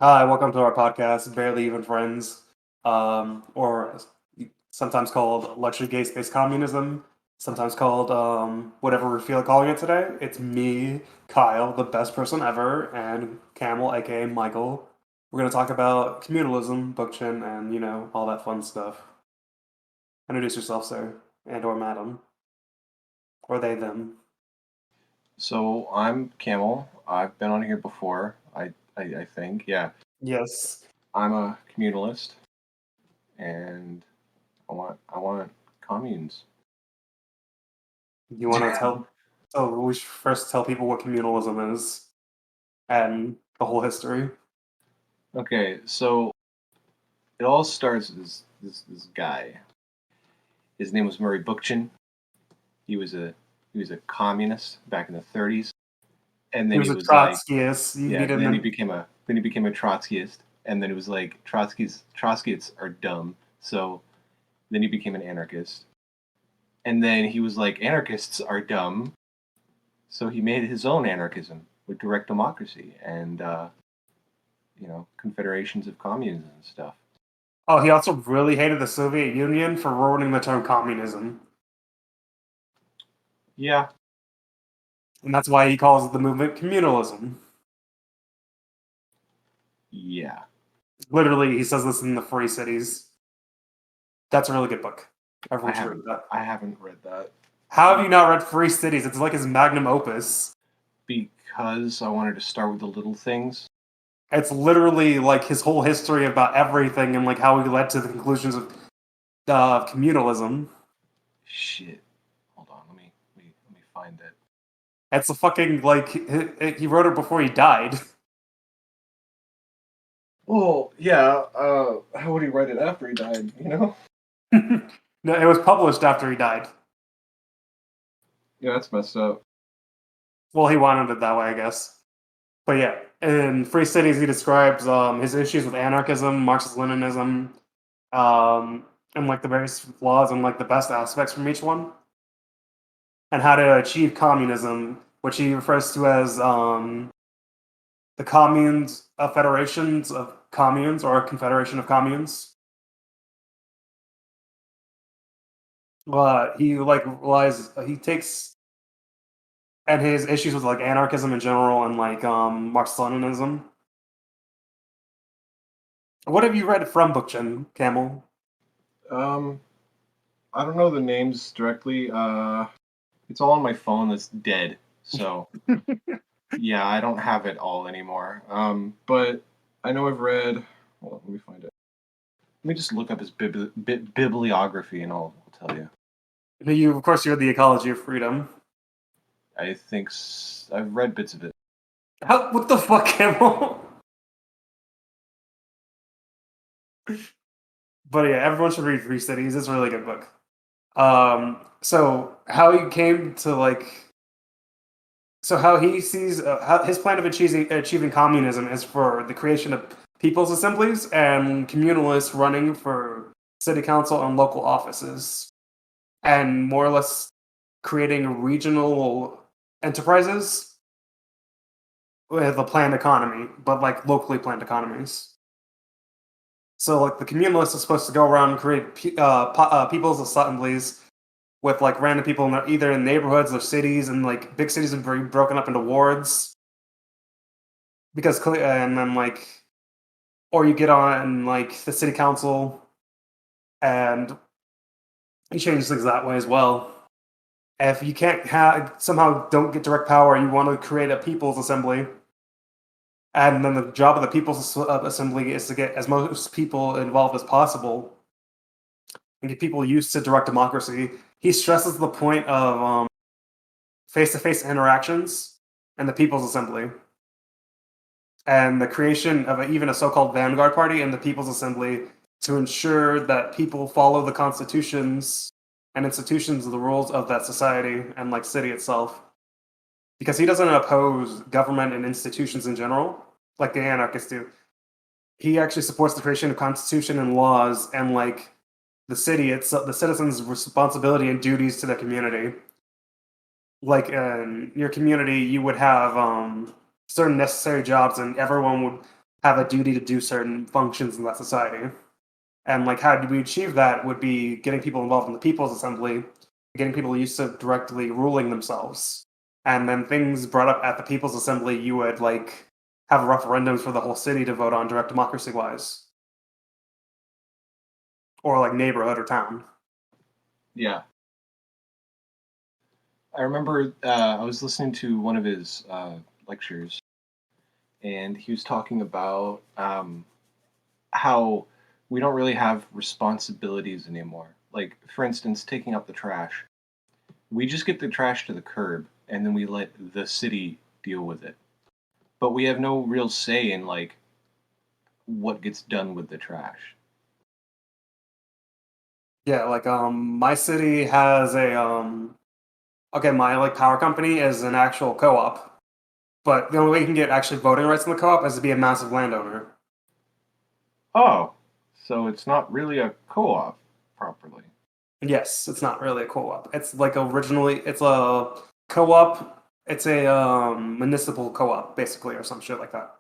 Hi, welcome to our podcast, Barely Even Friends, or sometimes called Luxury Gay Space Communism, sometimes called whatever we feel like calling it today. It's me, Kyle, the best person ever, and Camel, aka Michael. We're going to talk about communalism, bookchin, and, all that fun stuff. Introduce yourself, sir, and or madam, or they, them. So I'm Camel. I've been on here before. I think, yeah. Yes. I'm a communalist, and I want communes. You want to tell, so we should first tell people what communalism is and the whole history. Okay, so it all starts as this guy. His name was Murray Bookchin. He was a communist back in the 30s, and He then was he a was like, Trotskyist. You yeah. need Then he to. became a Trotskyist, and then it was like Trotskyists are dumb. So then he became an anarchist, and then he was like, anarchists are dumb. So he made his own anarchism with direct democracy and confederations of communes and stuff. Oh, he also really hated the Soviet Union for ruining the term communism, Yeah, and that's why he calls the movement communalism. yeah. Literally, he says this in the Free Cities. That's a really good book. I Everyone should read haven't that. I haven't read that How have you not read Free Cities? It's like his magnum opus. because I wanted to start with the little things. It's literally like his whole history about everything and like how he led to the conclusions of communalism. Shit. Hold on, let me find it. It's a fucking like he wrote it before he died. Well, yeah. How would he write it after he died? No, it was published after he died. Yeah, that's messed up. Well, he wanted it that way, I guess. But yeah, in Free Cities, he describes his issues with anarchism, Marxist-Leninism, and like the various flaws and like the best aspects from each one, and how to achieve communism, which he refers to as the communes, federations of communes or a confederation of communes. He like relies he takes and his issues with like anarchism in general and like Marxist-Leninism. What have you read from Bookchin, Camel? Um, I don't know the names directly. It's all on my phone that's dead. So yeah, I don't have it all anymore. But I know I've read. Hold on, let me find it. Let me just look up his bibliography, and I'll tell you. You, of course, you're the Ecology of Freedom. I think I've read bits of it. How? What the fuck, Camel? But yeah, everyone should read Free Cities. It's a really good book. So how he came to like, so how he sees how his plan of achieving communism is for the creation of people's assemblies and communalists running for city council and local offices, and more or less creating regional enterprises with a planned economy, but like locally planned economies. So like the communalists are supposed to go around and create people's assemblies with like random people in either in neighborhoods or cities, and like big cities are very broken up into wards because and then like or you get on like the city council and you change things that way as well. If you can't have somehow don't get direct power, you want to create a people's assembly, and then the job of the people's assembly is to get as most people involved as possible and get people used to direct democracy. He stresses the point of face-to-face interactions and the people's assembly, and the creation of even a so-called vanguard party in the people's assembly to ensure that people follow the constitutions and institutions of the rules of that society and like city itself, because he doesn't oppose government and institutions in general like the anarchists do. He actually supports the creation of constitution and laws and like the city itself, the citizens' responsibility and duties to the community. Like in your community, you would have certain necessary jobs, and everyone would have a duty to do certain functions in that society. And like, how do we achieve that? Would be getting people involved in the People's Assembly, getting people used to directly ruling themselves, and then things brought up at the People's Assembly, you would like have referendums for the whole city to vote on direct democracy wise, or like neighborhood or town. Yeah. I remember I was listening to one of his lectures, and he was talking about how we don't really have responsibilities anymore. Like, for instance, taking out the trash. We just get the trash to the curb, and then we let the city deal with it. But we have no real say in like what gets done with the trash. Yeah, like my city has a okay, my like power company is an actual co-op, but the only way you can get actually voting rights in the co-op is to be a massive landowner. Oh, so it's not really a co-op properly. Yes, it's not really a co-op. It's like originally it's a co-op. It's a municipal co-op basically, or some shit like that.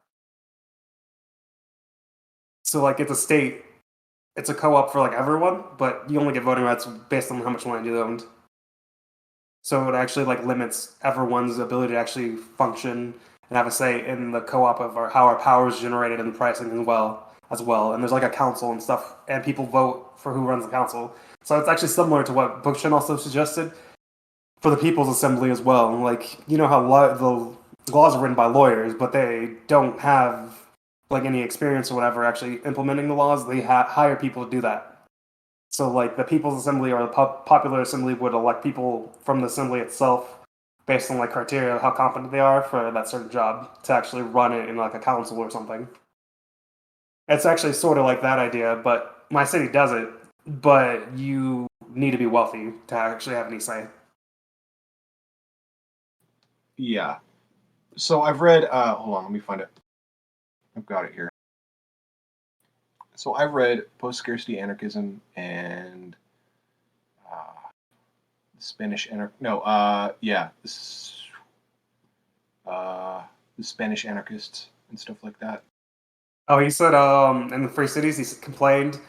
So like it's a state. It's a co-op for like everyone, but you only get voting rights based on how much land you owned. So it actually like limits everyone's ability to actually function and have a say in the co-op of how our power is generated and the pricing as well. And there's like a council and stuff, and people vote for who runs the council. So it's actually similar to what Bookchin also suggested for the People's Assembly as well. Like you know how the laws are written by lawyers, but they don't have like any experience or whatever actually implementing the laws. They hire people to do that. So, like the People's Assembly or the Popular Assembly would elect people from the assembly itself based on like criteria of how competent they are for that certain job to actually run it in like a council or something. It's actually sort of like that idea, but my city does it. But you need to be wealthy to actually have any say. Yeah. So I've read. Hold on, let me find it. I've got it here. So I've read Post-Scarcity Anarchism and Spanish anarch. No, yeah, the Spanish anarchists and stuff like that. Oh, he said in the Free Cities, he complained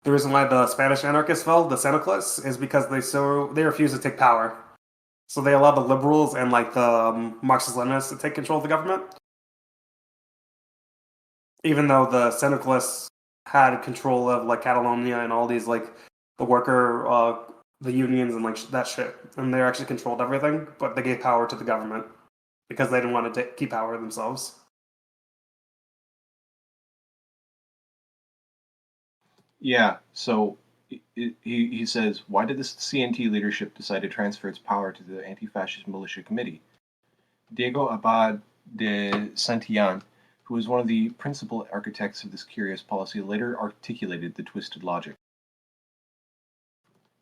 the reason why the Spanish anarchists fell, the Seneclists, is because they refuse to take power. So they allow the liberals and like the Marxist Leninists to take control of the government, even though the Seneclists had control of like Catalonia and all these like the worker, the unions and like that shit, and they actually controlled everything. But they gave power to the government because they didn't want to keep power themselves. Yeah. So he says, why did the CNT leadership decide to transfer its power to the Anti-Fascist Militia Committee? Diego Abad de Santillan, who was one of the principal architects of this curious policy, later articulated the twisted logic.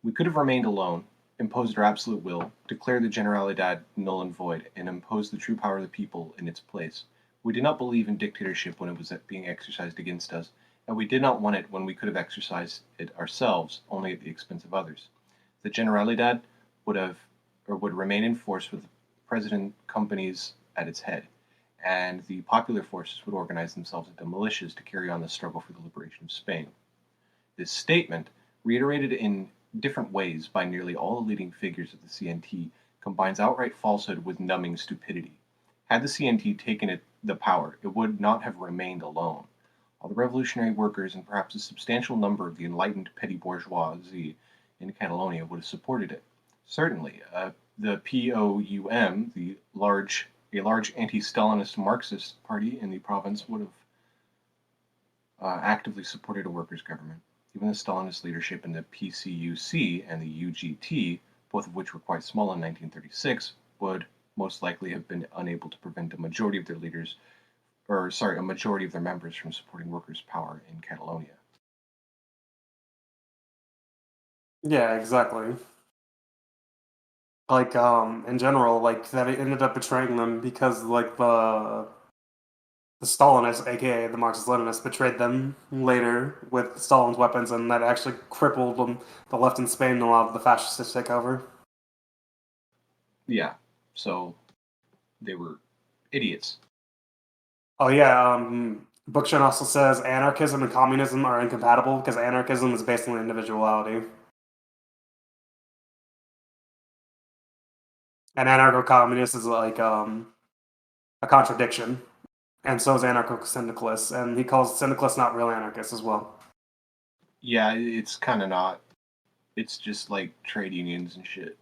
We could have remained alone, imposed our absolute will, declared the Generalidad null and void, and imposed the true power of the people in its place. We did not believe in dictatorship when it was being exercised against us, and we did not want it when we could have exercised it ourselves, only at the expense of others. The Generalidad would remain in force with the president companies at its head, and the popular forces would organize themselves into militias to carry on the struggle for the liberation of Spain. This statement, reiterated in different ways by nearly all the leading figures of the CNT, combines outright falsehood with numbing stupidity. Had the CNT taken the power, it would not have remained alone. All the revolutionary workers and perhaps a substantial number of the enlightened petty bourgeoisie in Catalonia would have supported it. Certainly, the POUM, a large anti-Stalinist Marxist party in the province, would have actively supported a workers' government. Even the Stalinist leadership in the PCUC and the UGT, both of which were quite small in 1936, would most likely have been unable to prevent a majority of their members from supporting workers' power in Catalonia. Yeah, exactly. Like in general, like that it ended up betraying them because like the Stalinists, aka the Marxist-Leninists, betrayed them later with Stalin's weapons, and that actually crippled them, the left in Spain and allowed the fascists to take over. Yeah, so they were idiots. Oh yeah, Bookchin also says anarchism and communism are incompatible because anarchism is based on individuality, and anarcho-communist is like a contradiction, and so is anarcho-syndicalist, and he calls syndicalists not real anarchists as well. Yeah, it's kind of not. It's just like trade unions and shit.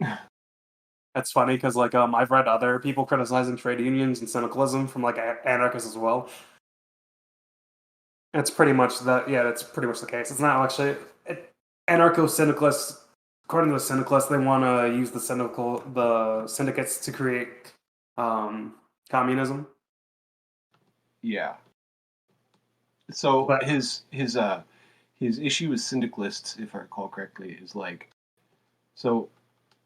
That's funny because like I've read other people criticizing trade unions and syndicalism from like anarchists as well. It's pretty much that. Yeah, that's pretty much the case. It's not actually anarcho-syndicalists. According to the syndicalists, they want to use the syndicates to create um, communism. Yeah. So But his issue with syndicalists, if I recall correctly, is like, so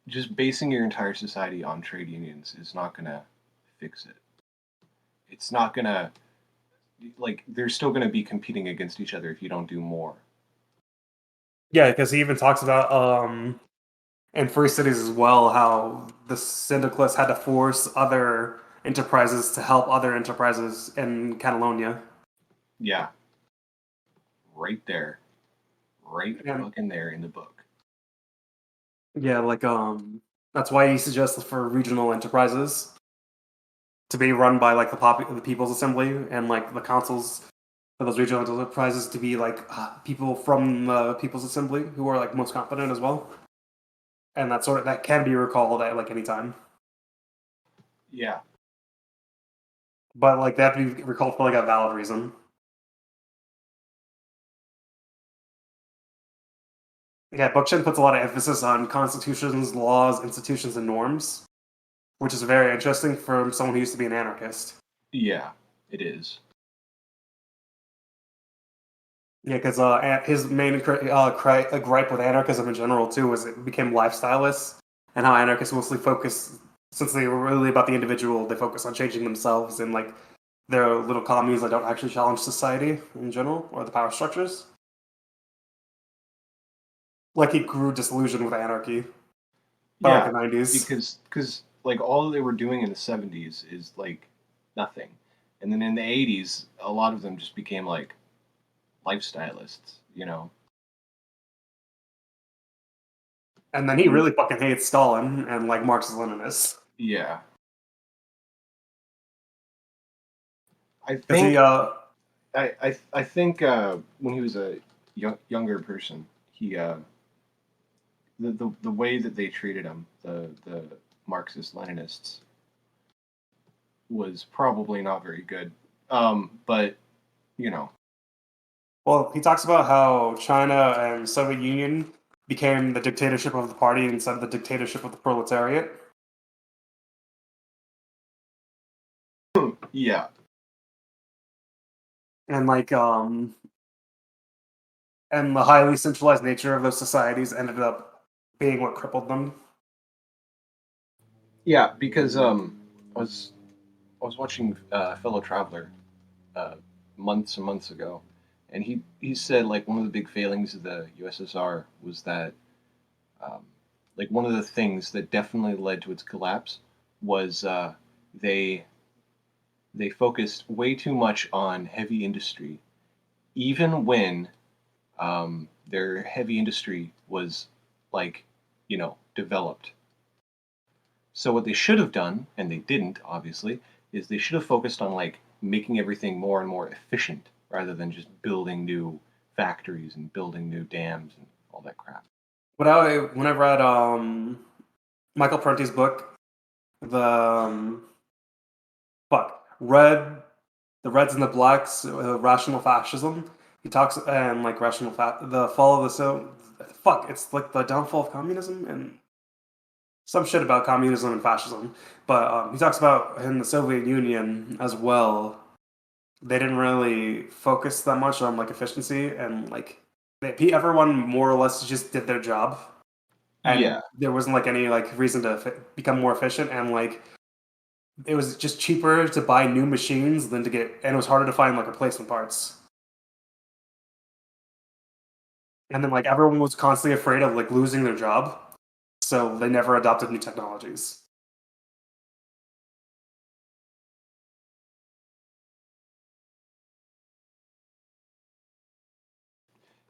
just basing your entire society on trade unions is not gonna fix it. It's not gonna, like, they're still gonna be competing against each other if you don't do more. yeah, because he even talks about in Free Cities as well how the syndicalists had to force other enterprises to help other enterprises in Catalonia. Yeah, right there, right And fucking there in the book. yeah, like that's why he suggests for regional enterprises to be run by like the People's Assembly and like the councils for those regional enterprises to be like people from the People's Assembly who are like most competent as well, and that can be recalled at like any time, Yeah, but like they have to be recalled for like a valid reason. Yeah, Bookchin puts a lot of emphasis on constitutions, laws, institutions, and norms, which is very interesting from someone who used to be an anarchist. yeah, it is. Yeah, because his main gripe with anarchism in general too was it became lifestylist, and how anarchists mostly focus, since they were really about the individual, they focus on changing themselves and like their little communes that don't actually challenge society in general or the power structures. Like he grew disillusioned with anarchy by like Yeah, the 90s. because like all they were doing in the '70s is like nothing, and then in the '80s, a lot of them just became like lifestylists, you know. And then he And really fucking hates Stalin and like Marxist Leninists. yeah, I Because he think I think when he was a younger person, he the way that they treated him, the Marxist Leninists, was probably not very good. But you know, well, he talks about how China and Soviet Union became the dictatorship of the party instead of the dictatorship of the proletariat. yeah, And like and the highly centralized nature of those societies ended up being what crippled them. yeah, because I was I was watching Fellow Traveler uh, months and months ago, and he said like one of the big failings of the USSR was that um, like one of the things that definitely led to its collapse was they they focused way too much on heavy industry, even when their heavy industry was like developed. So what they should have done, and they didn't, obviously, is they should have focused on like making everything more and more efficient rather than just building new factories and building new dams and all that crap. But when I read Michael Prentice's book, the Red, the Reds and the Blacks, Rational Fascism. He talks and like the fall of the it's like the downfall of communism and some shit about communism and fascism. But he talks about in the Soviet Union as well. They didn't really focus that much on like efficiency and like everyone more or less just did their job, and Yeah, there wasn't like any like reason to become more efficient, and like it was just cheaper to buy new machines than to get, and it was harder to find like replacement parts. And then like everyone was constantly afraid of like losing their job, so they never adopted new technologies.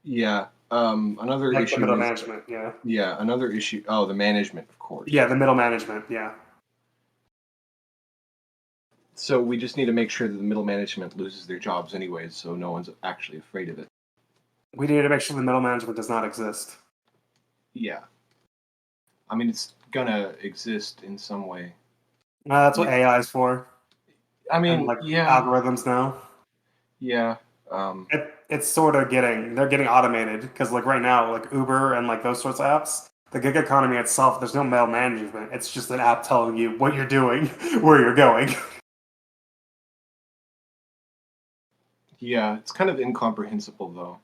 Yeah. Another Like the issue middle is management. Yeah. yeah, another issue. Oh, the management, of course. Yeah, the middle management. Yeah. So we just need to make sure that the middle management loses their jobs anyways, so no one's actually afraid of it. We need to make sure the middle management does not exist. Yeah. I mean, it's gonna exist in some way. That's what Yeah. AI is for, I and mean, like yeah, algorithms now. yeah. Um, It's sort of they're getting automated because like right now, like Uber and like those sorts of apps, the gig economy itself, there's no middle management. It's just an app telling you what you're doing, where you're going. yeah, it's kind of incomprehensible though.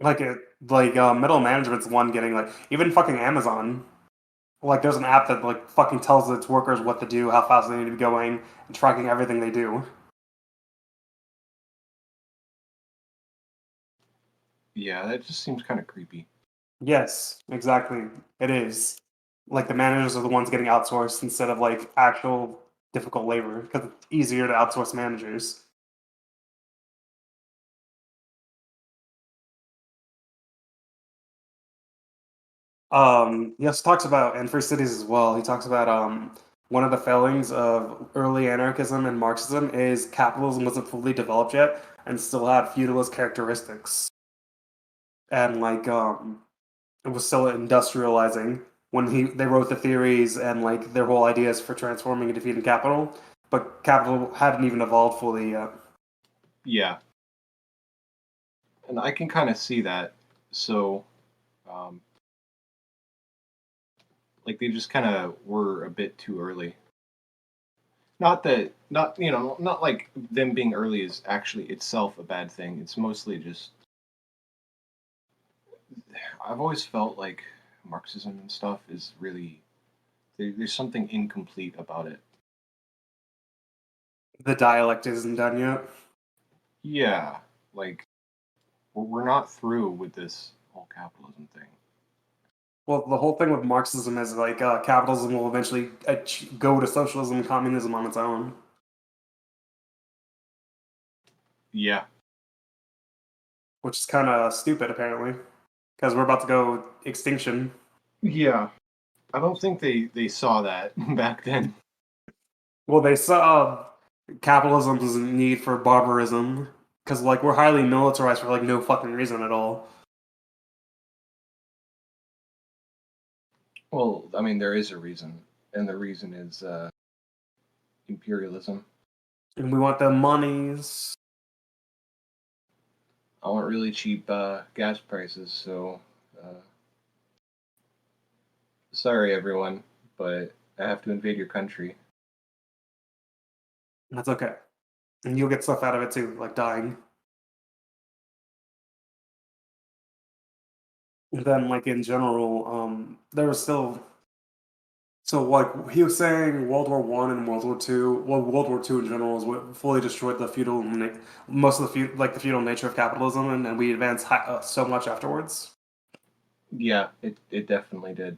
like it, middle management's one getting like even fucking Amazon. Like there's an app that like fucking tells its workers what to do, how fast they need to be going, and tracking everything they do. Yeah, that just seems kind of creepy. Yes, exactly. It is. Like the managers are the ones getting outsourced instead of like actual difficult labor because it's easier to outsource managers. He also talks about, and for cities as well, he talks about one of the failings of early anarchism and Marxism is capitalism wasn't fully developed yet and still had feudalist characteristics. And like it was still industrializing when they wrote the theories and like their whole ideas for transforming and defeating capital, but capital hadn't even evolved fully yet. Yeah, and I can kind of see that. So, um, like they just kind of were a bit too early. Not that, not not like them being early is actually itself a bad thing. It's mostly just I've always felt like Marxism and stuff is really there's something incomplete about it. The dialect isn't done yet. Yeah, like we're not through with this whole capitalism thing. Well, the whole thing with Marxism is like capitalism will eventually go to socialism and communism on its own, Yeah, which is kind of stupid apparently, because we're about to go extinction. yeah. I don't think they saw that back then. Well, they saw capitalism's need for barbarism because like we're highly militarized for like no fucking reason at all, Well, I mean, there is a reason, and the reason is imperialism. and we want the monies. I want really cheap gas prices, so uh, sorry everyone, but I have to invade your country. That's okay, and you'll get stuff out of it too, like dying. And then, like in general, there was still so like he was saying World War One and World War Two. Well, World War Two in general is what fully destroyed the most of the feudal nature of capitalism, and we advanced so much afterwards. Yeah, it definitely did.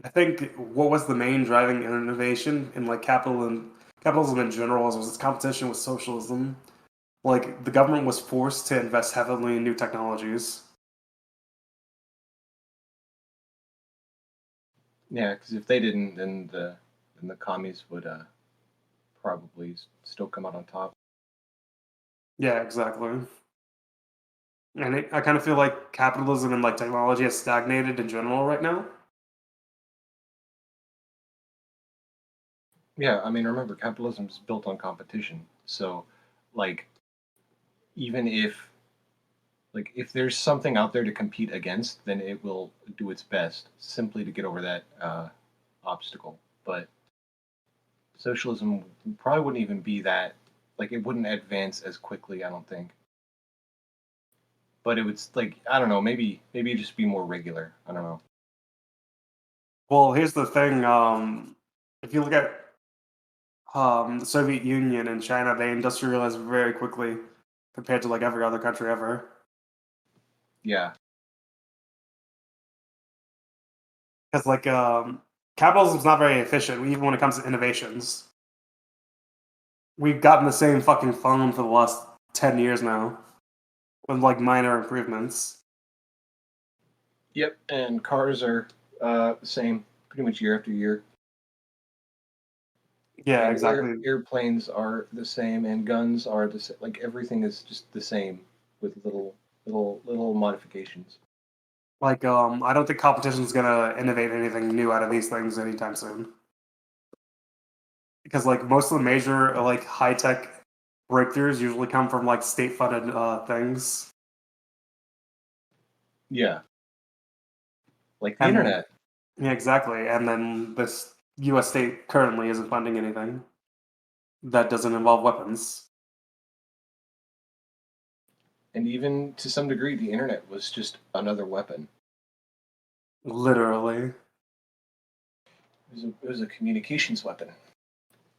I think what was the main driving innovation in like capitalism in general was its competition with socialism. Like the government was forced to invest heavily in new technologies. Yeah, because if they didn't, then the commies would probably still come out on top. Yeah, exactly. And I kind of feel like capitalism and like technology has stagnated in general right now. Yeah, I mean, remember, capitalism is built on competition. So, like, even if there's something out there to compete against, then it will do its best simply to get over that obstacle. But socialism probably wouldn't even be that like it wouldn't advance as quickly. I don't think. But it would like I don't know. Maybe it'd just be more regular. I don't know. Well, here's the thing. If you look at the Soviet Union and China, they industrialized very quickly compared to like every other country ever. Yeah, Because like capitalism's not very efficient, even when it comes to innovations. We've gotten the same fucking phone for the last 10 years now. with like minor improvements. Yep, and cars are the same pretty much year after year. Yeah, And exactly. airplanes are the same, and guns are the same. Like everything is just the same with little modifications. Like, I don't think competition's gonna innovate anything new out of these things anytime soon. Because like most of the major like high tech breakthroughs usually come from like state funded things, Yeah, like the and internet. yeah, exactly. And then this U.S. state currently isn't funding anything that doesn't involve weapons. And even to some degree, the internet was just another weapon. Literally. It was a communications weapon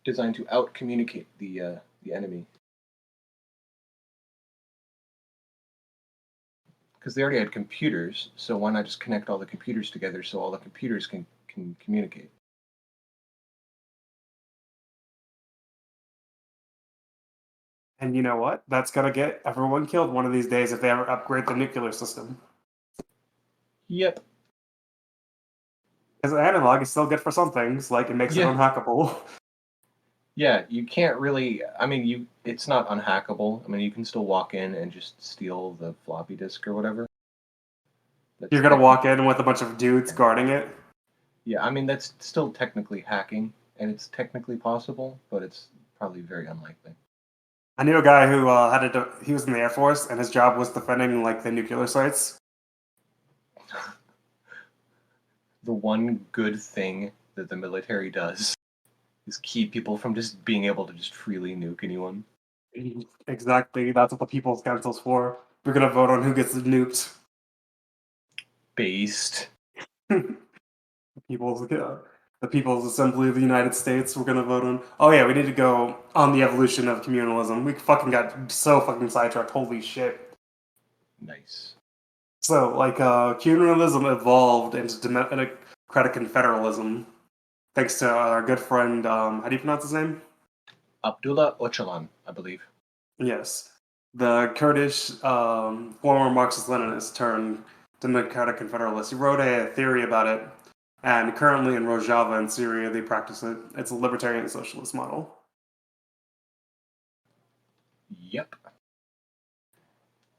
designed to out communicate the enemy. Because they already had computers, so why not just connect all the computers together so all the computers can communicate? And you know what? That's gonna get everyone killed one of these days if they ever upgrade the nuclear system. Yep. Because analog is still good for some things, like it makes it Yeah. unhackable. Yeah, you can't really. I mean, it's not unhackable. I mean, you can still walk in and just steal the floppy disk or whatever. That's You're gonna technically. walk in with a bunch of dudes guarding it. Yeah, I mean that's still technically hacking, and it's technically possible, but it's probably very unlikely. I knew a guy who he was in the Air Force and his job was defending like the nuclear sites. The one good thing that the military does is keep people from just being able to just freely nuke anyone. Exactly, that's what the People's Council's for. We're gonna vote on who gets nuked. Based. People's the People's Assembly of the United States. We're gonna vote on. Oh yeah, we need to go on the evolution of communalism. We fucking got so fucking sidetracked. Holy shit. Nice. So like, communalism evolved into democratic confederalism thanks to our good friend. How do you pronounce his name? Abdullah Öcalan, I believe. Yes, the Kurdish former Marxist-Leninist turned democratic confederalist. He wrote a theory about it, and currently in Rojava in Syria, they practice it. It's a libertarian socialist model. Yep.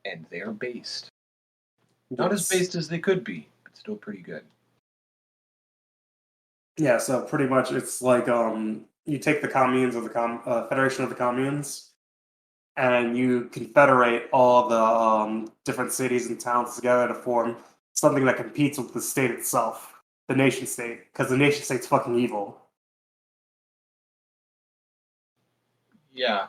And they're based. Not as Yes. based as they could be, but still pretty good. Yeah, so pretty much it's like you take the communes of the Federation of the Communes, and you confederate all the different cities and towns together to form something that competes with the state itself, the nation state, because the nation state's fucking evil. Yeah.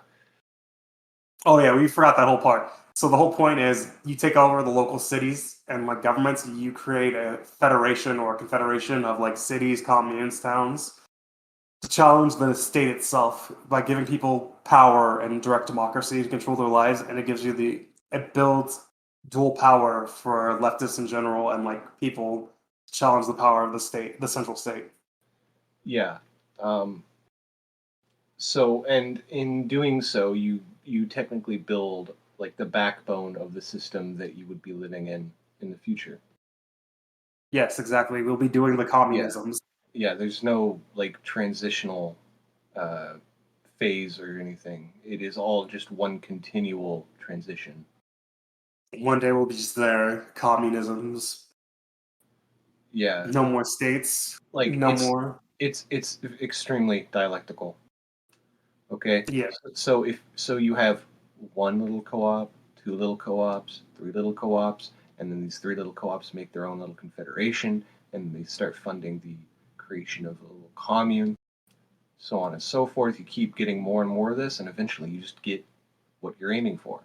Oh yeah, we forgot that whole part. So the whole point is you take over the local cities and like governments, you create a federation or a confederation of like cities, communes, towns to challenge the state itself by giving people power and direct democracy to control their lives, and it builds dual power for leftists in general and like people to challenge the power of the state, the central state. Yeah. Um, so, and in doing so, you technically build like the backbone of the system that you would be living in the future. Yes, exactly. We'll be doing the Yeah. communisms. Yeah. There's no like transitional uh, phase or anything. It is all just one continual transition. One day we'll be just there, communisms. Yeah. No more states. Like No more. it's extremely dialectical. Okay. Yeah. So you have one little co-op, two little co-ops, three little co-ops, and then these three little co-ops make their own little confederation, and they start funding the creation of a little commune, so on and so forth. You keep getting more and more of this, and eventually you just get what you're aiming for.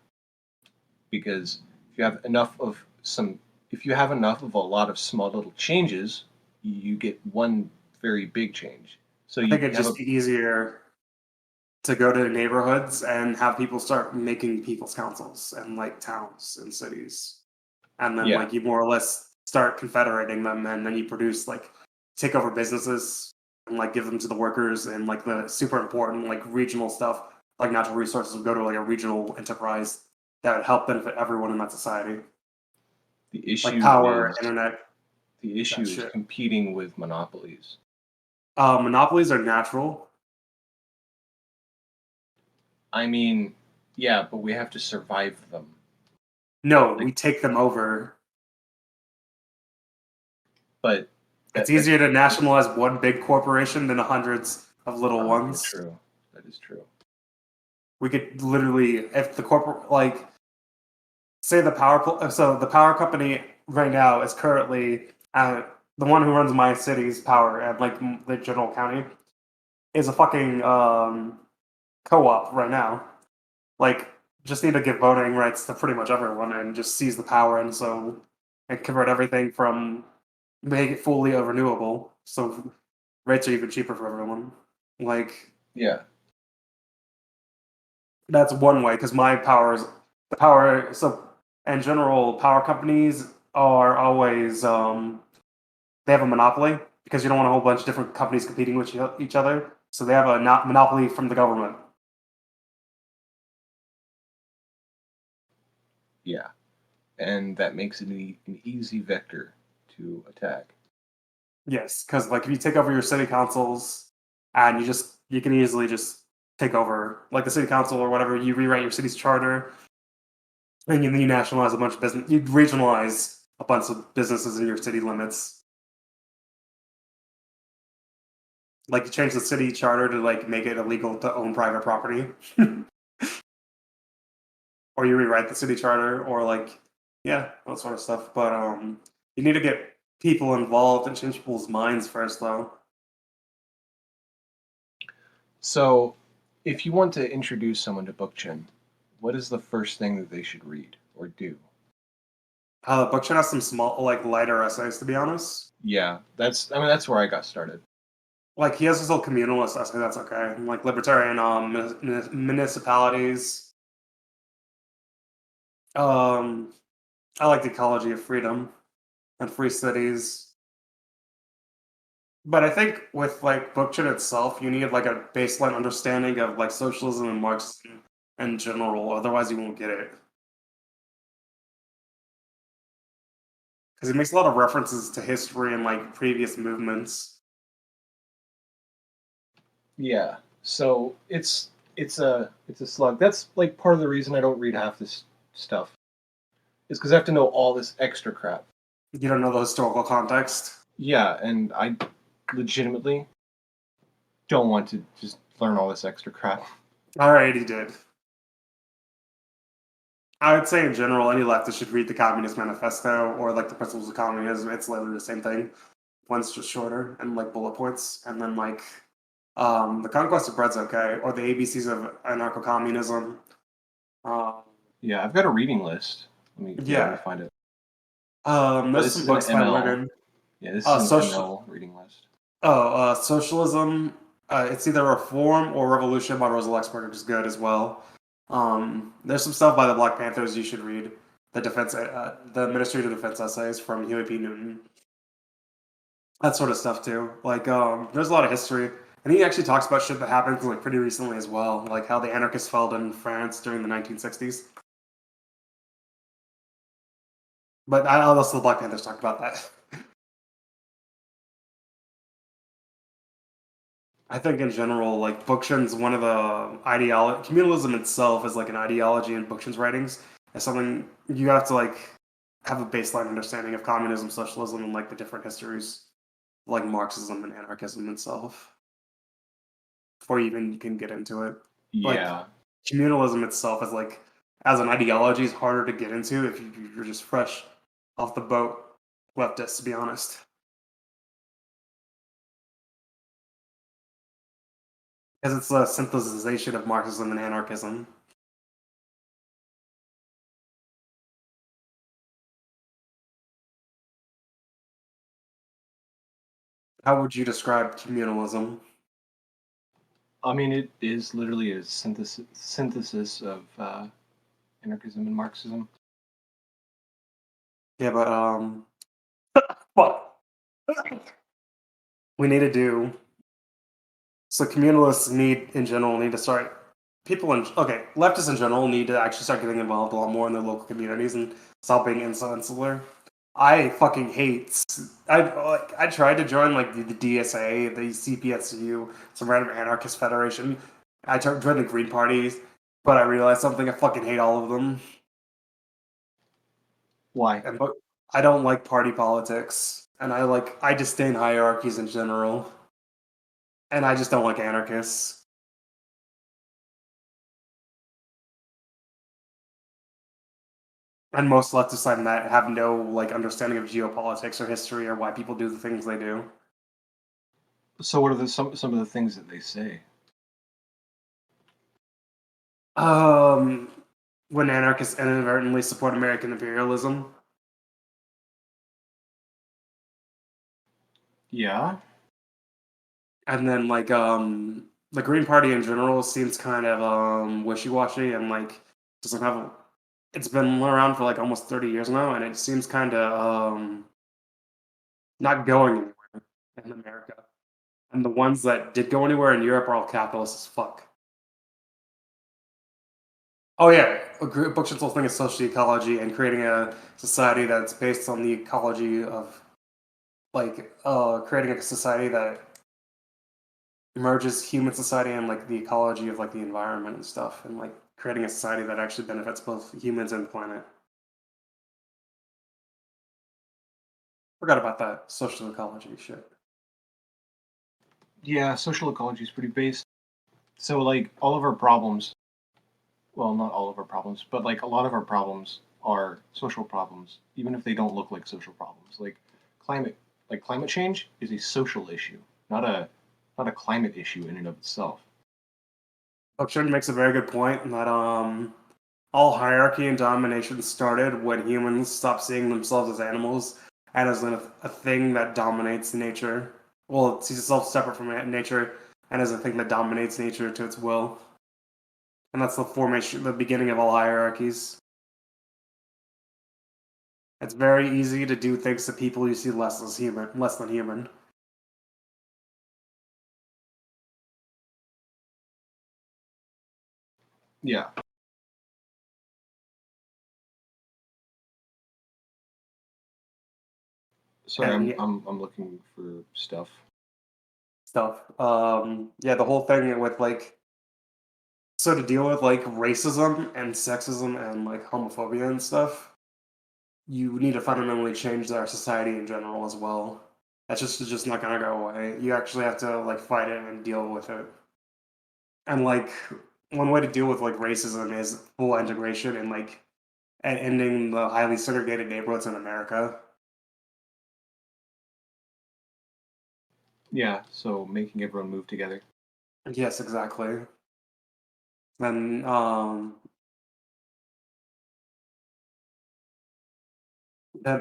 Because if you have enough of some, if you have enough of a lot of small little changes, you get one very big change. So I think you it'd have a just be easier to go to neighborhoods and have people start making people's councils and like towns and cities. And then yeah like you more or less start confederating them, and then you produce like take over businesses and like give them to the workers, and like the super important like regional stuff like natural resources will go to like a regional enterprise that would help benefit everyone in that society, The issue like power, is internet, the issue that is shit. competing with monopolies. Monopolies are natural. I mean, yeah, but we have to survive them. No, we take them over. But It's that's easier to nationalize one big corporation than hundreds of little ones. true. That is true. We could literally, if the corporate, like, say the the power company right now is currently the one who runs my city's power at like the general county is a fucking co-op right now. Like, just need to give voting rights to pretty much everyone and just seize the power and convert everything from make it fully renewable. So rates are even cheaper for everyone. Like, Yeah. that's one way because my power is the power. So in general, power companies are always they have a monopoly because you don't want a whole bunch of different companies competing with each other. So they have a monopoly from the government. Yeah. And that makes it an easy vector to attack. Yes, because like if you take over your city councils and you can easily just take over like the city council or whatever. You rewrite your city's charter and then you nationalize a bunch of business. You regionalize a bunch of businesses in your city limits. Like you change the city charter to like make it illegal to own private property, or you rewrite the city charter, or like yeah, that sort of stuff. But you need to get people involved and change people's minds first, though. So, if you want to introduce someone to Bookchin, what is the first thing that they should read or do? Bookchin has some small, like lighter essays, to be honest. Yeah, that's where I got started. Like he has his little communalist essay, that's okay. Like libertarian municipalities. I like the ecology of freedom and free cities. But I think with like Bookchin itself, you need like a baseline understanding of like socialism and Marxism in general. Otherwise, you won't get it. Because he makes a lot of references to history and like previous movements. Yeah. So it's a slug. That's like part of the reason I don't read half this stuff. Is because I have to know all this extra crap. You don't know the historical context. Yeah, and I legitimately don't want to just learn all this extra crap. Alright, he did. I would say in general, any leftist should read the Communist Manifesto or like the Principles of Communism. It's literally the same thing. One's just shorter and like bullet points, and then like the Conquest of Bread's okay, or the ABCs of Anarcho-Communism. Yeah, I've got a reading list. Let me find it. There's This some is an books by ML. Wigan. Yeah, this is an Social. ML reading list. Socialism. It's either Reform or Revolution by Rosa Luxemburg, which is good as well. There's some stuff by the Black Panthers you should read. The Ministry of Defense essays from Huey P. Newton. That sort of stuff too. Like, there's a lot of history, and he actually talks about shit that happened like pretty recently as well, like how the anarchists fell in France during the 1960s. But also the Black Panthers talked about that. I think in general, like Bookchin's one of the ideology. Communalism itself is like an ideology in Bookchin's writings. It's something you have to like have a baseline understanding of communism, socialism, and like the different histories, like Marxism and anarchism itself, before you even can get into it. Like Yeah. communalism itself is like as an ideology is harder to get into if you're just fresh off the boat leftist, to be honest. Because it's a synthesization of Marxism and anarchism. How would you describe communalism? I mean, it is literally a synthesis of anarchism and Marxism. Yeah, but what we need to do. So communalists in general need to start leftists in general need to actually start getting involved a lot more in their local communities and stop being so insular. I fucking hate. I tried to join like the DSA, the CPSU, some random anarchist federation. I joined the Green Party, but I realized something. I fucking hate all of them. Why? But I don't like party politics, and I disdain hierarchies in general, and I just don't like anarchists. And most leftists I met have no like understanding of geopolitics or history or why people do the things they do. So what are some of the things that they say? Um, when anarchists inadvertently support American imperialism, Yeah. and then the Green Party in general seems kind of wishy-washy and like doesn't have. It's been around for like almost 30 years now, and it seems kind of not going anywhere in America. And the ones that did go anywhere in Europe are all capitalist as fuck. Oh yeah, Bookshit's whole thing is social ecology and creating a society that's based on the ecology of creating a society that merges human society and like the ecology of like the environment and stuff, and like creating a society that actually benefits both humans and the planet. Forgot about that social ecology shit. Yeah, social ecology is pretty basic. So like all of our problems, well, not all of our problems, but like a lot of our problems are social problems, even if they don't look like social problems. Climate, like climate change is a social issue, not a climate issue in and of itself. Bookshit makes a very good point that all hierarchy and domination started when humans stopped seeing themselves as animals and as a thing that dominates nature. Well, it sees itself separate from nature and as a thing that dominates nature to its will. And that's the beginning of all hierarchies. It's very easy to do things to people you see less than human. Yeah. Sorry, And I'm looking for stuff. stuff. Yeah, the whole thing with so to deal with like racism and sexism and like homophobia and stuff, you need to fundamentally change our society in general as well. That's just not gonna go away. You actually have to like fight it and deal with it. And like one way to deal with like racism is full integration and ending the highly segregated neighborhoods in America. Yeah, so making everyone move together. Yes, exactly. Then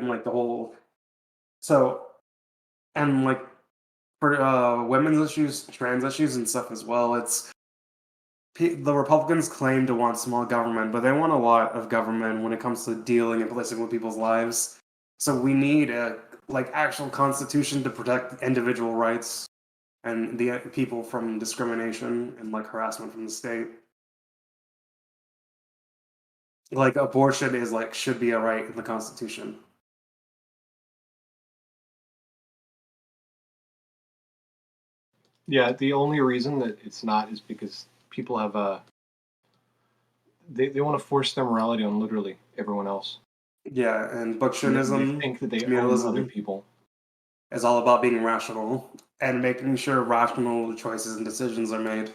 like the whole so and like for women's issues, trans issues, and stuff as well. The Republicans claim to want small government, but they want a lot of government when it comes to dealing and policing with people's lives. So we need a like actual constitution to protect individual rights and the people from discrimination and like harassment from the state. Like abortion is like should be a right in the Constitution. Yeah, the only reason that it's not is because people have they want to force their morality on literally everyone else. Yeah, and And they Buckshianism, think that they own other communalism people. is all about being rational and making sure rational choices and decisions are made.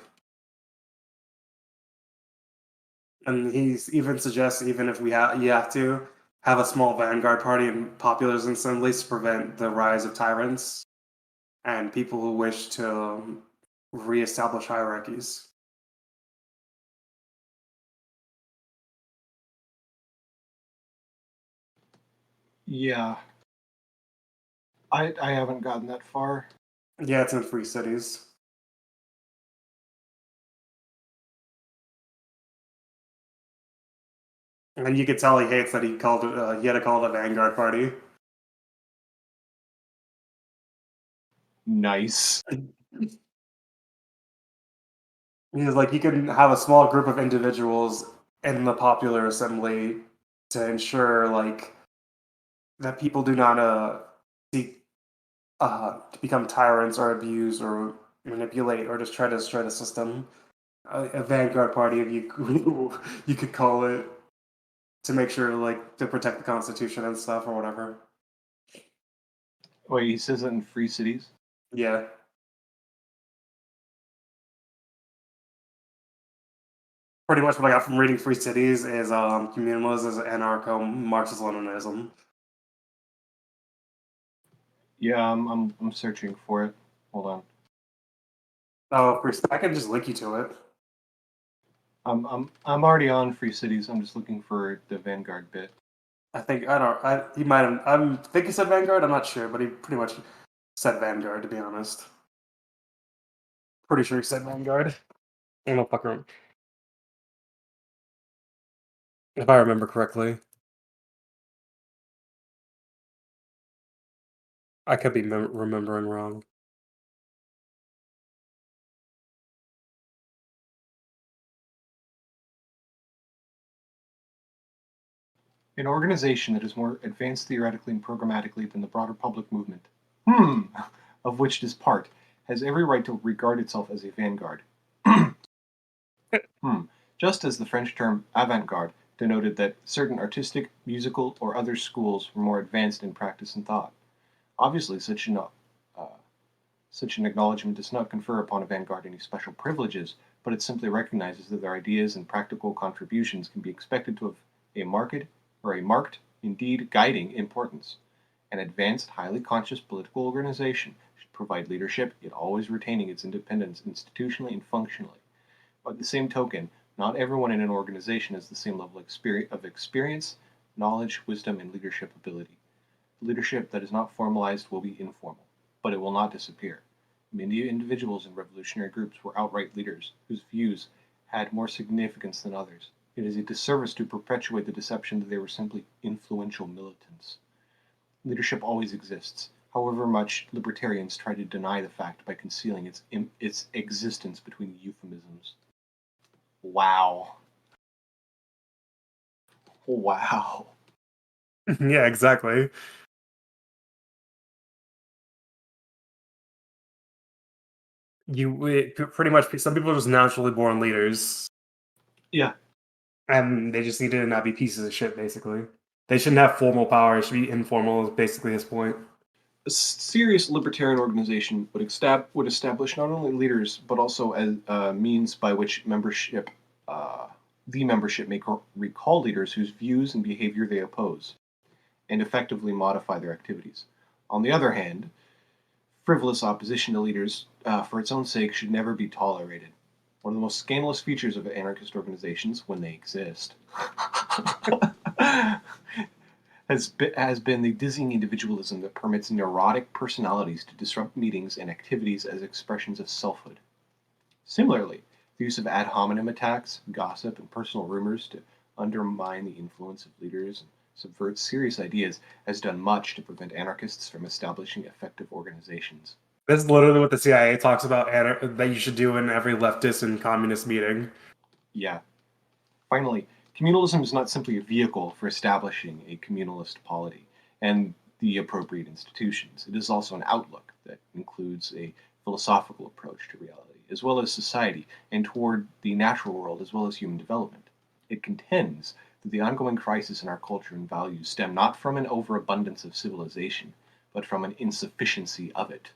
And he even suggests even if you have to have a small vanguard party and populist assemblies to prevent the rise of tyrants and people who wish to reestablish hierarchies. Yeah, I haven't gotten that far. Yeah, it's in free cities. And you could tell he hates that he had to call it a vanguard party. Nice. Because like you can have a small group of individuals in the popular assembly to ensure like that people do not seek to become tyrants or abuse or manipulate or just try to destroy the system. A vanguard party, if you you could call it, to make sure like to protect the Constitution and stuff or whatever. Wait, he says that in Free Cities? Yeah. Pretty much what I got from reading Free Cities is communalism is anarcho-Marxist-Leninism. Yeah, I'm searching for it. Hold on. Oh, I can just link you to it. I'm already on Free Cities. I'm just looking for the Vanguard bit. I think I don't. He might have. I think he said Vanguard. I'm not sure, but he pretty much said Vanguard. To be honest, pretty sure he said Vanguard. I don't fucking if I remember correctly. I could be remembering wrong. An organization that is more advanced theoretically and programmatically than the broader public movement, of which it is part, has every right to regard itself as a vanguard. Just as the French term avant-garde denoted that certain artistic, musical, or other schools were more advanced in practice and thought. Obviously, such an acknowledgement does not confer upon a vanguard any special privileges, but it simply recognizes that their ideas and practical contributions can be expected to have a marked, indeed guiding importance. An advanced, highly conscious political organization should provide leadership, yet always retaining its independence institutionally and functionally. By the same token, not everyone in an organization has the same level of experience, knowledge, wisdom, and leadership ability. Leadership that is not formalized will be informal, but it will not disappear. Many individuals in revolutionary groups were outright leaders whose views had more significance than others. It is a disservice to perpetuate the deception that they were simply influential militants. Leadership always exists, however much libertarians try to deny the fact by concealing its existence between euphemisms. Wow. Wow. Yeah, exactly. Pretty much some people are just naturally born leaders, Yeah. and they just need to not be pieces of shit. Basically, they shouldn't have formal power. It should be informal. Is basically his point. A serious libertarian organization would establish not only leaders, but also as means by which uh, the membership may recall leaders whose views and behavior they oppose, and effectively modify their activities. On the other hand, frivolous opposition to leaders for its own sake should never be tolerated. One of the most scandalous features of anarchist organizations, when they exist, has been the dizzying individualism that permits neurotic personalities to disrupt meetings and activities as expressions of selfhood. Similarly, the use of ad hominem attacks, gossip, and personal rumors to undermine the influence of leaders and subvert serious ideas has done much to prevent anarchists from establishing effective organizations. This is literally what the CIA talks about that you should do in every leftist and communist meeting. Yeah. Finally, communalism is not simply a vehicle for establishing a communalist polity and the appropriate institutions. It is also an outlook that includes a philosophical approach to reality, as well as society, and toward the natural world, as well as human development. It contends that the ongoing crisis in our culture and values stem not from an overabundance of civilization, but from an insufficiency of it.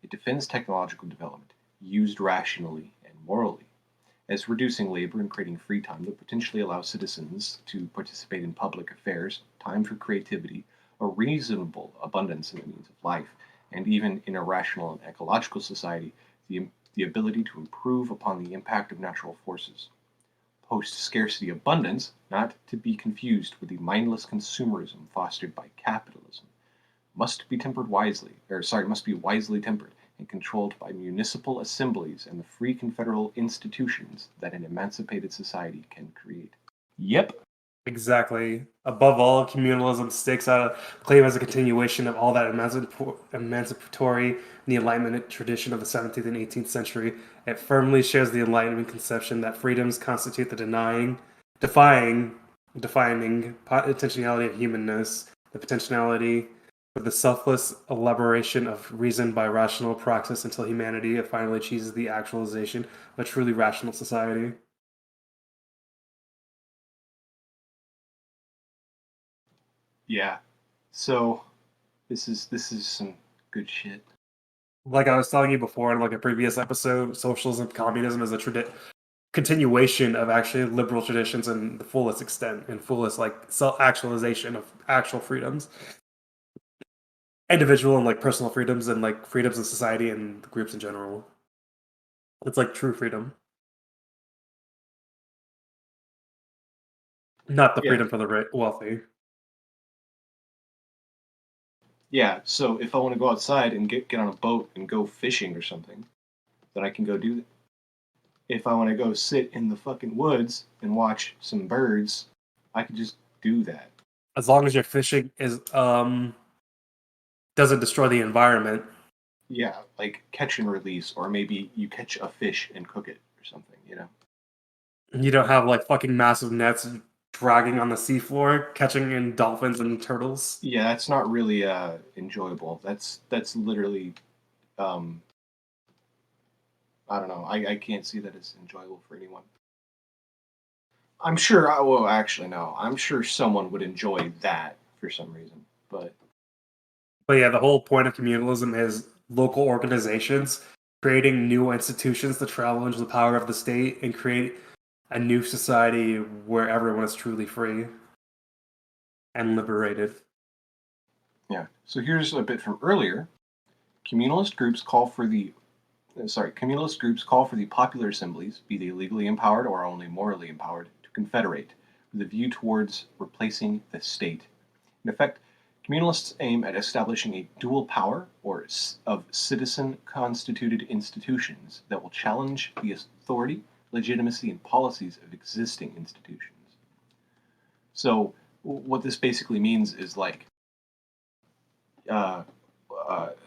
It defends technological development, used rationally and morally, as reducing labor and creating free time that potentially allows citizens to participate in public affairs, time for creativity, a reasonable abundance in the means of life, and even in a rational and ecological society, the ability to improve upon the impact of natural forces. Post scarcity abundance, not to be confused with the mindless consumerism fostered by capitalism, must be wisely tempered and controlled by municipal assemblies and the free confederal institutions that an emancipated society can create. Yep. Exactly. Above all, communalism stakes out a claim as a continuation of all that emancipatory and the Enlightenment tradition of the 17th and 18th century. It firmly shares the Enlightenment conception that freedoms constitute the defining potentiality of humanness, the potentiality for the selfless elaboration of reason by rational praxis until humanity finally achieves the actualization of a truly rational society. Yeah. So this is some good shit. Like I was telling you before in like a previous episode, socialism, communism is a continuation of actually liberal traditions in the fullest extent and fullest like self-actualization of actual freedoms, individual and like personal freedoms and like freedoms in society and groups in general. It's like true freedom, not the Yeah. freedom for the wealthy. Yeah. So if I want to go outside and get on a boat and go fishing or something, then I can go do that. If I want to go sit in the fucking woods and watch some birds, I can just do that. As long as your fishing is doesn't destroy the environment. Yeah, like catch and release, or maybe you catch a fish and cook it or something, you know? You don't have like fucking massive nets dragging on the seafloor, catching in dolphins and turtles. Yeah, that's not really enjoyable. That's literally um I don't know. I can't see that as enjoyable for anyone. I'm sure well actually no. I'm sure someone would enjoy that for some reason. But But yeah, the whole point of communalism is local organizations creating new institutions to challenge the power of the state and create a new society where everyone is truly free and liberated. yeah. So here's a bit from earlier. Communalist groups call for the communalist groups call for the popular assemblies, be they legally empowered or only morally empowered, to confederate, with a view towards replacing the state. In effect, communalists aim at establishing a dual power or of citizen-constituted institutions that will challenge the authority, legitimacy, and policies of existing institutions. So, what this basically means is like uh,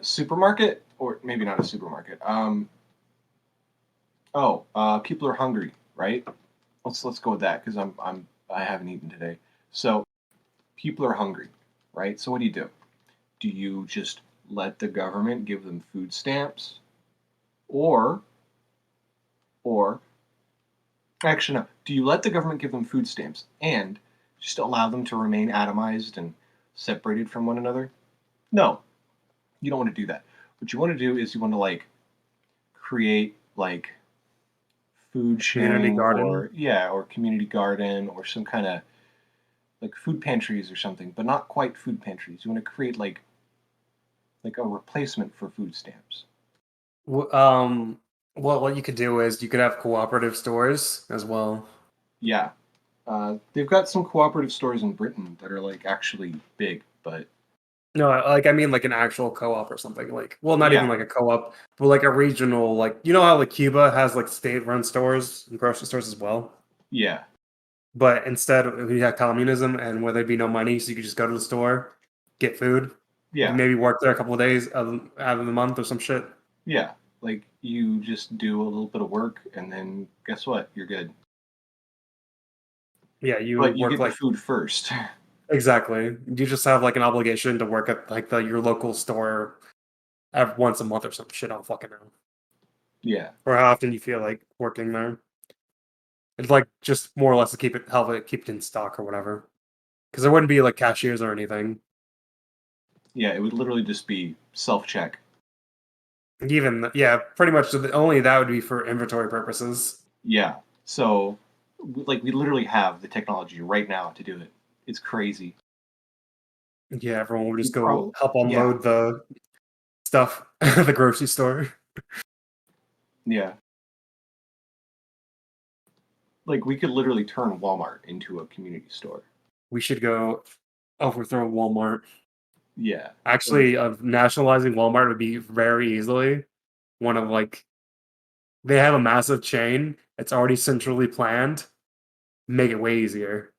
supermarket, or maybe not a supermarket. People are hungry, right? Let's go with that because I haven't eaten today. So people are hungry, right? So what do? Do you just let the government give them food stamps, or or actually no? Do you let the government give them food stamps and just allow them to remain atomized and separated from one another? No, you don't want to do that. What you want to do is you want to like create like food Community sharing, garden. or yeah, or community garden, or some kind of like food pantries or something, but not quite food pantries. You want to create like a replacement for food stamps. W- Um, well, what you could do is you could have cooperative stores as well. Yeah, they've got some cooperative stores in Britain that are like actually big, but No, like I mean like an actual co-op or something. Like, well, not even yeah, like a co-op, but like a regional. Like you know how like Cuba has like state-run stores and grocery stores as well. yeah, But instead, we had communism, and where there'd be no money, so you could just go to the store, get food. You yeah, maybe work there a couple of days out of the month or some shit. yeah. Like you just do a little bit of work, and then guess what? You're good. Yeah, you But you work get the like food first. exactly. You just have like an obligation to work at like your local store once a month or some shit. I don't fucking know, Yeah, or how often you feel like working there. It's like just more or less to keep it in stock or whatever. Because there wouldn't be like cashiers or anything. yeah. It would literally just be self check. Even yeah, pretty much only that would be for inventory purposes. Yeah. So, like, we literally have the technology right now to do it. It's crazy. Yeah, everyone would We just go probably, help yeah, unload the stuff at the grocery store. yeah. Like, we could literally turn Walmart into a community store. We should go overthrow Walmart. Yeah. Or, Actually, of nationalizing Walmart would be very easily one of like they have a massive chain. It's already centrally planned. Make it way easier.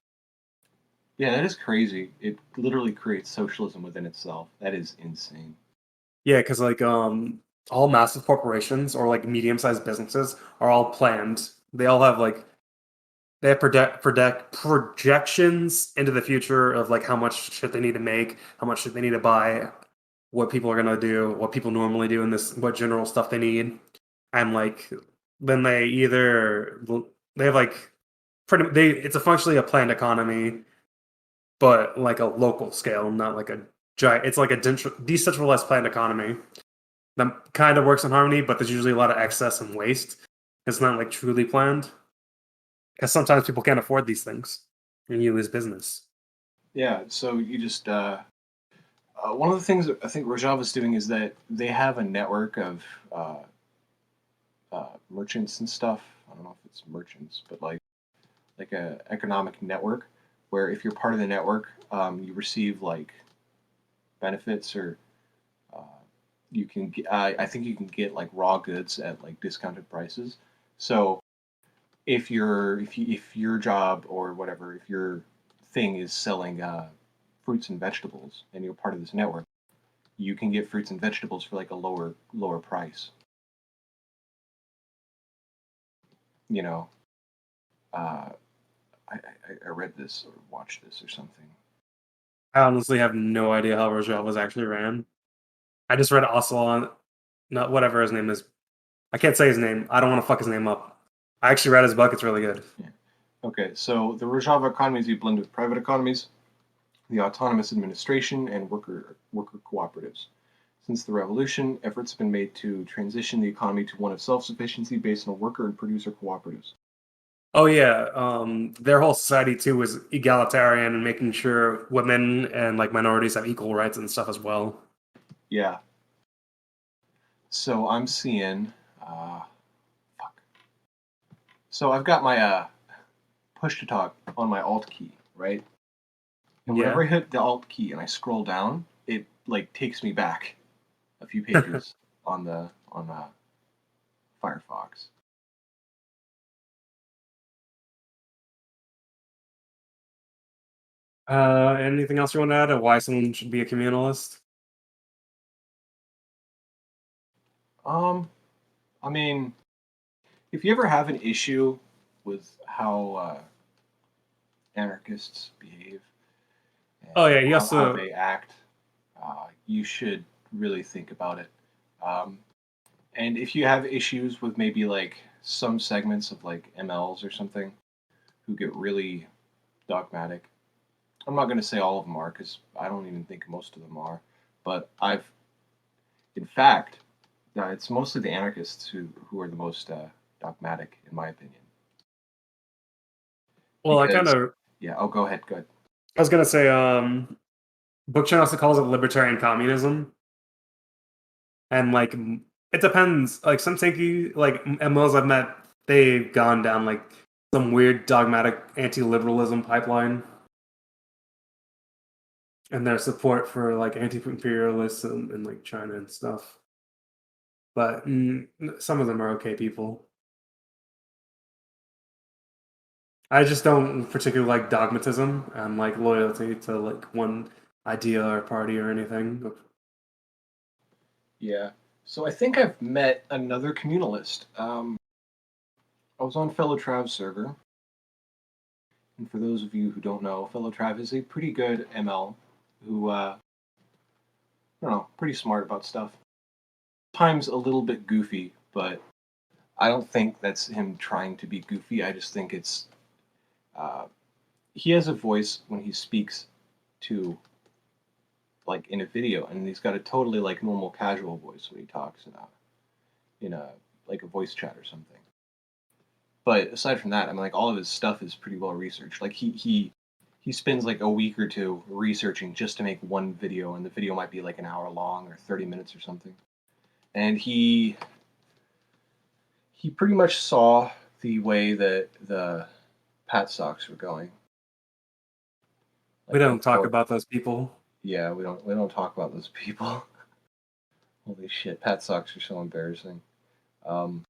Yeah, that is crazy. It literally creates socialism within itself. That is insane. Yeah, because like all massive corporations or like medium-sized businesses are all planned. They all have like they have projections into the future of like how much shit they need to make, how much shit they need to buy, what people are gonna do, what people normally do, and this what general stuff they need. And like then they have like pretty they it's a functionally a planned economy, but like a local scale, not like a giant. It's like a decentralized planned economy that kind of works in harmony, but there's usually a lot of excess and waste. It's not like truly planned because sometimes people can't afford these things, and you lose business. Yeah, so you just one of the things that I think Rojava's doing is that they have a network of uh, merchants and stuff. I don't know if it's merchants, but like a economic network where if you're part of the network, you receive like benefits or uh, you can get, I think you can get like raw goods at like discounted prices. So if your job or whatever, if your thing is selling fruits and vegetables and you're part of this network, you can get fruits and vegetables for like a lower price. You know, uh, I read this or watched this or something. I honestly have no idea how Rojava was actually ran. I just read Ocelon, not whatever his name is. I can't say his name. I don't want to fuck his name up. I actually read his book. It's really good. Yeah. Okay, so the Rojava economy is a blend of private economies, the autonomous administration, and worker cooperatives. Since the revolution, efforts have been made to transition the economy to one of self-sufficiency based on worker and producer cooperatives. Oh yeah, their whole society too was egalitarian and making sure women and like minorities have equal rights and stuff as well. Yeah. So I'm seeing. Uh, Fuck. So I've got my push to talk on my Alt key, right? And whenever Yeah. I hit the Alt key and I scroll down, it like takes me back a few pages on Firefox. Anything else you want to add? Or why someone should be a communalist? Um, I mean, if you ever have an issue with how anarchists behave and Oh yeah, you how also they act, you should really think about it. Um, and if you have issues with maybe like some segments of like MLs or something who get really dogmatic, I'm not going to say all of them are because I don't even think most of them are. But in fact, it's mostly the anarchists who are the most dogmatic, in my opinion. well, I kind Because, of yeah, oh, go ahead, go ahead. I was gonna say Bookchin also calls it libertarian communism, and like it depends. Like some tanky like MLs I've met, they've gone down like some weird dogmatic anti-liberalism pipeline, and their support for like anti-imperialism in like China and stuff. But some of them are okay people. I just don't particularly like dogmatism and like loyalty to like one idea or party or anything. Yeah. So I think I've met another communalist. I was on Fellow Trav's server, and for those of you who don't know, Fellow Trav is a pretty good ML who, I don't know, pretty smart about stuff. Times a little bit goofy, but I don't think that's him trying to be goofy. I just think it's uh, he has a voice when he speaks to like in a video, and he's got a totally like normal casual voice when he talks in a like a voice chat or something. But aside from that, I mean, like all of his stuff is pretty well researched. Like he spends like a week or two researching just to make one video, and the video might be like an hour long or 30 minutes or something. And he pretty much saw the way that the Pat Sox were going. We Like don't talk how about those people. yeah, we don't talk about those people. Holy shit, Pat Sox are so embarrassing. Um,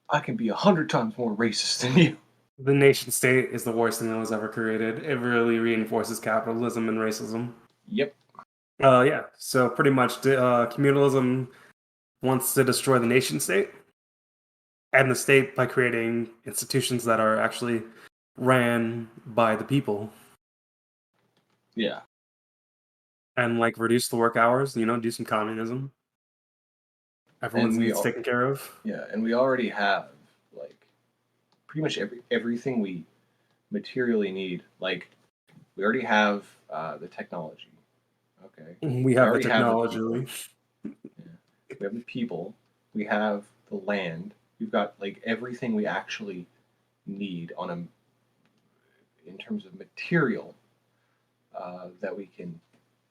I can be 100 times more racist than you. The nation state is the worst thing that was ever created. It really reinforces capitalism and racism. Yep. Yeah. So pretty much, communalism wants to destroy the nation state and the state by creating institutions that are actually ran by the people Yeah. and like reduce the work hours. Do some communism. And Everyone's we needs all, taken care of. yeah, and we already have like pretty much everything we materially need. Like we already have the technology. Okay. We We have the already have the people. technology. Yeah. We have the people. We have the land. We've got like everything we actually need on a in terms of material that we can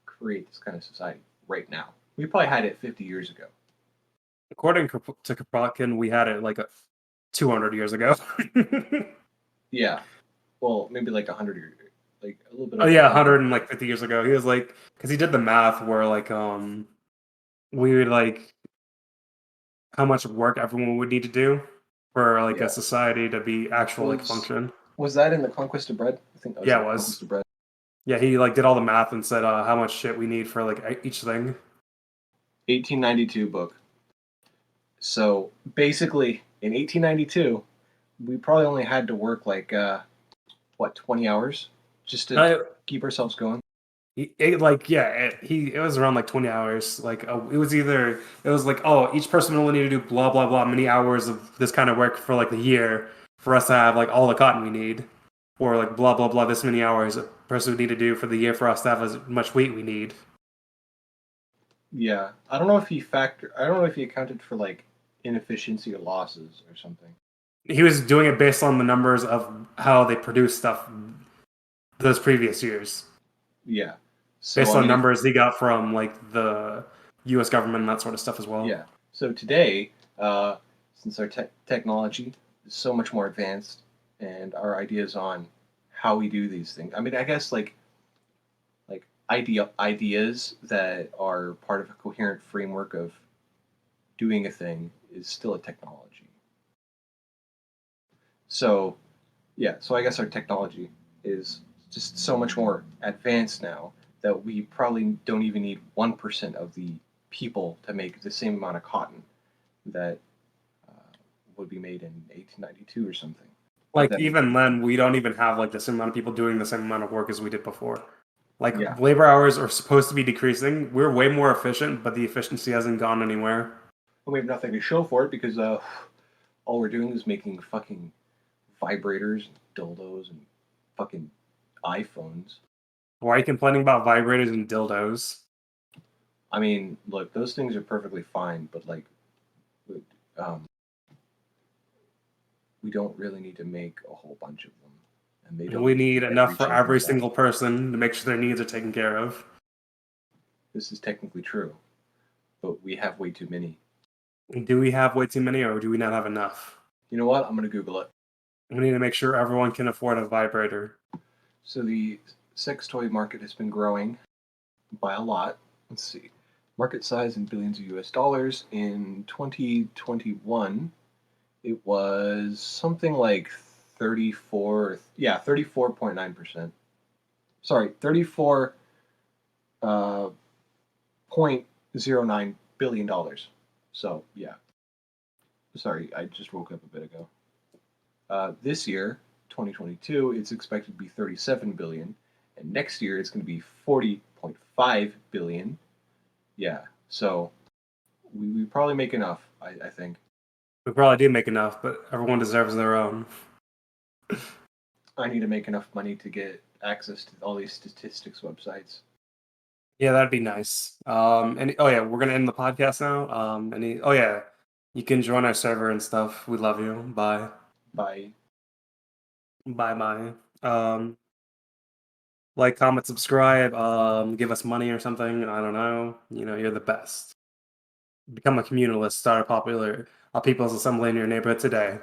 create this kind of society right now. We probably had it 50 years ago. According to Kropotkin, we had it like 200 years ago. Yeah. Well, maybe like 100 years, like a little bit Oh over yeah, 100 years. 150 years ago. He was like, because he did the math where like we would like how much work everyone would need to do for like a Yeah. society to be actual like Was function. was that in the Conquest of Bread? I think that was Yeah, in it the Conquest was. of Bread. Yeah, he like did all the math and said how much shit we need for like each thing. 1892 book. So basically, in 1892, we probably only had to work like what 20 hours just to I, keep ourselves going. it was around like 20 hours. Like it was like, oh, each person will only need to do blah blah blah many hours of this kind of work for like the year for us to have like all the cotton we need, or like blah blah blah this many hours a person would need to do for the year for us to have as much wheat we need. Yeah, I don't know if he factor. I don't know if he accounted for like inefficiency or losses or something. He was doing it based on the numbers of how they produced stuff those previous years, Yeah. So based I on mean, if numbers he got from like the U.S. government and that sort of stuff as well. yeah. So today, since our technology is so much more advanced and our ideas on how we do these things, I mean, I guess like ideas that are part of a coherent framework of doing a thing is still a technology. So yeah, so I guess our technology is just so much more advanced now that we probably don't even need 1% of the people to make the same amount of cotton that would be made in 1892 or something. Or Like that even then, we don't even have like the same amount of people doing the same amount of work as we did before. Like yeah. labor hours are supposed to be decreasing. We're way more efficient, but the efficiency hasn't gone anywhere. And we have nothing to show for it because all we're doing is making fucking vibrators and dildos and fucking iPhones. Why are you complaining about vibrators and dildos? I mean, look, those things are perfectly fine, but like, um, we don't really need to make a whole bunch of them, and they don't We need to need be every enough for children's every size. single person to make sure their needs are taken care of. This is technically true, but we have way too many. Do we have way too many, or do we not have enough? You know what? I'm gonna Google it. We need to make sure everyone can afford a vibrator. So the sex toy market has been growing by a lot. Let's see. Market size in billions of US dollars. In 2021, it was something like 34, yeah, 34.9%. Sorry, 34 $0.09 billion. So, yeah. Sorry, I just woke up a bit ago. This year, 2022, it's expected to be 37 billion, and next year it's going to be 40.5 billion. Yeah, so we probably make enough, I think. We probably do make enough, but everyone deserves their own. I need to make enough money to get access to all these statistics websites. Yeah, that'd be nice. And oh yeah, we're gonna end the podcast now. Oh yeah, you can join our server and stuff. We love you. Bye. By Bye bye. Like, comment, subscribe, give us money or something. I don't know. You're the best. Become a communalist, start a people's assembly in your neighborhood today.